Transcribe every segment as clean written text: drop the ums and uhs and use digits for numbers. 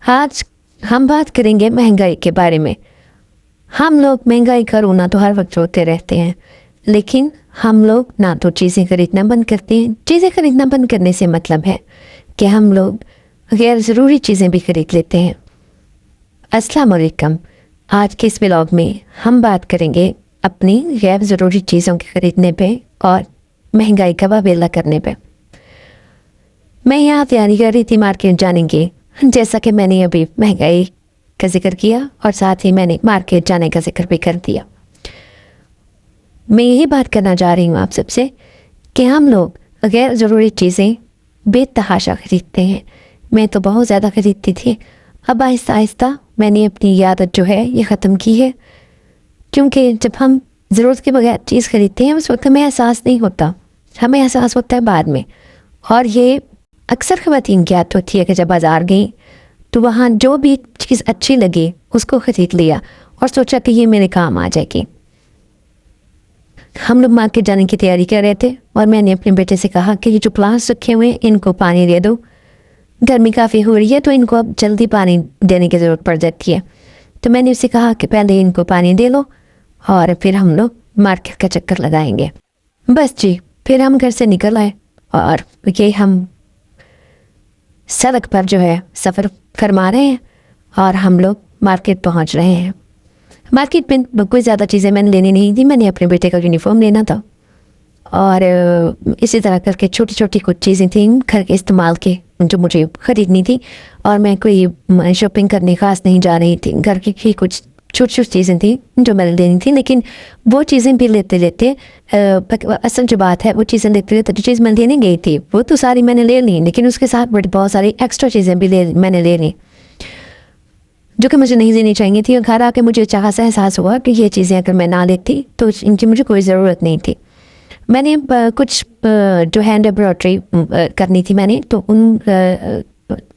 आज हम बात करेंगे महंगाई के बारे में। हम लोग महंगाई का रोना तो हर वक्त रोते रहते हैं, लेकिन हम लोग ना तो चीज़ें खरीदना बंद करते हैं। चीज़ें खरीदना बंद करने से मतलब है कि हम लोग गैर ज़रूरी चीज़ें भी खरीद लेते हैं। अस्सलाम वालेकुम। आज के इस व्लॉग में हम बात करेंगे अपनी गैर ज़रूरी चीज़ों के ख़रीदने पे और महंगाई का वावेला करने पे। मैं यहाँ तैयारी कर रही थी मार्केट जाने की, जैसा कि मैंने अभी महंगाई का जिक्र किया और साथ ही मैंने मार्केट जाने का जिक्र भी कर दिया। मैं यही बात करना चाह रही हूँ आप सबसे कि हम लोग गैर ज़रूरी चीज़ें बेतहाशा ख़रीदते हैं। मैं तो बहुत ज़्यादा ख़रीदती थी, अब आहिस्ता आहिस्ता मैंने अपनी ये आदत जो है ये ख़त्म की है, क्योंकि जब हम ज़रूरत के बगैर चीज़ ख़रीदते हैं उस वक्त हमें एहसास नहीं होता, हमें एहसास होता है बाद में। और ये अक्सर ख़वातीन की आदत होती है कि जब बाज़ार गई तो वहाँ जो भी चीज़ अच्छी लगी उसको ख़रीद लिया और सोचा कि ये मेरे काम आ जाएगी। हम लोग मार्केट जाने की तैयारी कर रहे थे और मैंने अपने बेटे से कहा कि ये जो प्लांट्स रखे हुए हैं इनको पानी दे दो, गर्मी काफ़ी हो रही है तो इनको अब जल्दी पानी देने की ज़रूरत पड़ जाती है। तो मैंने उससे कहा कि पहले इनको पानी दे लो और फिर हम लोग मार्केट का चक्कर लगाएंगे। बस जी, फिर हम घर से निकल आए और ये हम सड़क पर जो है सफ़र फरमा रहे हैं और हम लोग मार्केट पहुंच रहे हैं। मार्केट में कोई ज़्यादा चीज़ें मैंने लेनी नहीं थी, मैंने अपने बेटे का यूनिफॉर्म लेना था और इसी तरह करके छोटी छोटी कुछ चीज़ें थी घर के इस्तेमाल के जो मुझे ख़रीदनी थी। और मैं कोई शॉपिंग करने ख़ास नहीं जा रही थी, घर की कुछ छोटी छोटी चीज़ें थी जो मैंने लेनी थी। लेकिन वो चीज़ें भी लेते लेते असल जो बात है वो चीज़ें लेते लेते जो चीज़ मैं लेने गई थी वो तो सारी मैंने ले ली, लेकिन उसके साथ बहुत सारी एक्स्ट्रा चीज़ें भी मैंने ले ली जो कि मुझे नहीं लेनी चाहिए थी। और घर आके मुझे अच्छा खासा एहसास हुआ कि ये चीज़ें अगर मैं ना लेती तो इनकी मुझे कोई ज़रूरत नहीं थी। मैंने कुछ जो हैंड एम्ब्रॉयडरी करनी थी मैंने, तो उन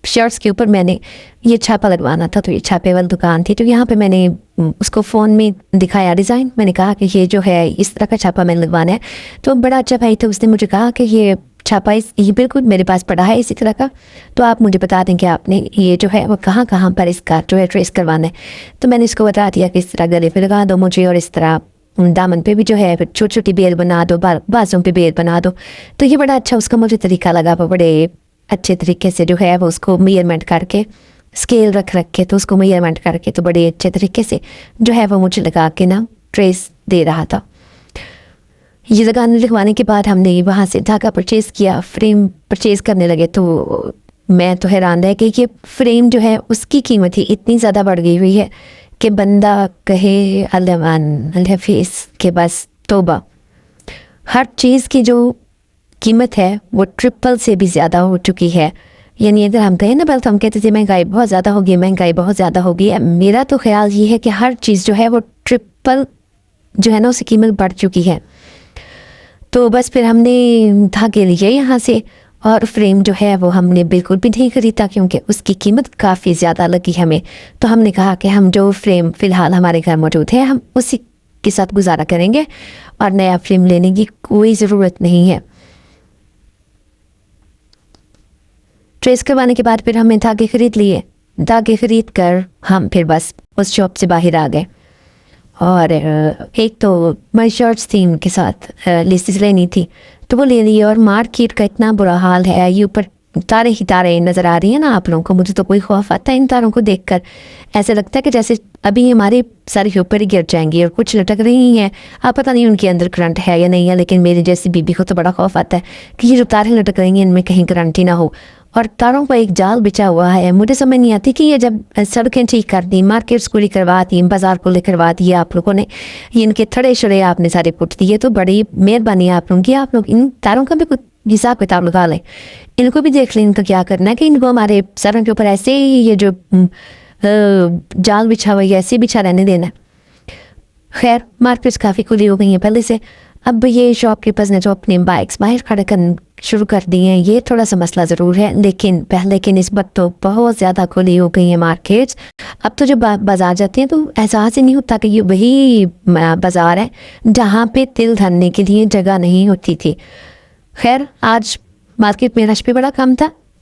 शर्ट्स के ऊपर मैंने ये छापा लगवाना था, तो ये छापे वाली दुकान थी। तो यहाँ पे मैंने उसको फ़ोन में दिखाया डिज़ाइन, मैंने कहा कि ये जो है इस तरह का छापा मैंने लगवाना है। तो बड़ा अच्छा भाई था, उसने मुझे कहा कि ये छापा ये बिल्कुल मेरे पास पड़ा है इसी तरह का, तो आप मुझे बता दें कि आपने ये जो है वो कहाँ कहाँ पर इसका जो है ट्रेस करवाना है। तो मैंने इसको बता दिया कि इस तरह गले पे लगा दो मुझे और इस तरह दामन पे भी जो है फिर छोटी छोटी बेल बना दो, बाजों पे बेल बना दो। तो ये बड़ा अच्छा उसका मुझे तरीका लगा, वो बड़े अच्छे तरीके से जो है वो उसको मेजरमेंट करके स्केल रख के तो उसको मेजरमेंट करके तो बड़े अच्छे तरीके से जो है वो मुझे लगा के ना ट्रेस दे रहा था। ये लगाने लिखवाने के बाद हमने वहाँ से धागा परचेज़ किया, फ्रेम परचेज़ करने लगे। तो मैं तो हैरान रह गई कि फ्रेम जो है उसकी कीमत ही इतनी ज़्यादा बढ़ गई हुई है कि बंदा कहे अल्लाह के बस तौबा। हर चीज़ की जो कीमत है वो ट्रिपल से भी ज़्यादा हो चुकी है। यानी अगर हम कहें ना, बल्कि हम कहते थे महंगाई बहुत ज़्यादा होगी, महंगाई बहुत ज़्यादा होगी। मेरा तो ख्याल ये है कि हर चीज़ जो है वो ट्रिपल जो है ना उसकी कीमत बढ़ चुकी है। तो बस फिर हमने धागे लिए यहाँ से और फ्रेम जो है वो हमने बिल्कुल भी नहीं ख़रीदा, क्योंकि उसकी कीमत काफ़ी ज़्यादा लगी हमें। तो हमने कहा कि हम जो फ्रेम फ़िलहाल हमारे घर मौजूद है हम उसी के साथ गुजारा करेंगे और नया फ्रेम लेने की कोई ज़रूरत नहीं है। ट्रेस करवाने के बाद फिर हमने धागे ख़रीद लिए। धागे ख़रीद कर हम फिर बस उस शॉप से बाहर आ गए और एक तो माई शर्ट्स थी उनके साथ लेसेस लेनी थी तो वो ले ली। और मार्केट का इतना बुरा हाल है, ये ऊपर तारे ही तारे नज़र आ रही हैं ना आप लोगों को। मुझे तो कोई खौफ आता है इन तारों को देखकर, ऐसे लगता है कि जैसे अभी हमारे सर के ऊपर ही गिर जाएंगी। और कुछ लटक रही हैं, आप पता नहीं उनके अंदर करंट है या नहीं है, लेकिन मेरी जैसी बीबी को तो बड़ा खौफ आता है कि ये जो तारें लटक रही हैं इनमें कहीं करंट ही ना हो। और तारों पर एक जाल बिछा हुआ है। मुझे समझ नहीं आती कि ये जब सड़कें ठीक कर दी, मार्केट्स को करवा दी, बाज़ार को करवा दिया आप लोगों ने, ये इनके थड़े शड़े आपने सारे पुट दिए, तो बड़ी मेहरबानी है आप लोगों की। आप लोग इन तारों का भी कुछ हिसाब किताब लगा लें, इनको भी देख लें इनका क्या करना है, कि इनको हमारे सरों के ऊपर ऐसे ही ये जो जाल बिछा हुआ है ऐसे बिछा रहने देना। खैर मार्केट्स काफ़ी खुली हो गई हैं पहले से। अब ये शॉपकीपर्स ने जो अपने बाइक्स बाहर खड़े कर शुरू कर दिए हैं, ये थोड़ा सा मसला ज़रूर है, लेकिन पहले की निस्बत तो बहुत ज़्यादा खुली हो गई हैं मार्केट्स। अब तो जब बाज़ार जाते हैं तो एहसास ही नहीं होता कि ये वही बाज़ार है जहाँ पे तिल धरने के लिए जगह नहीं होती थी। खैर आज मार्केट में रश भी बड़ा कम था,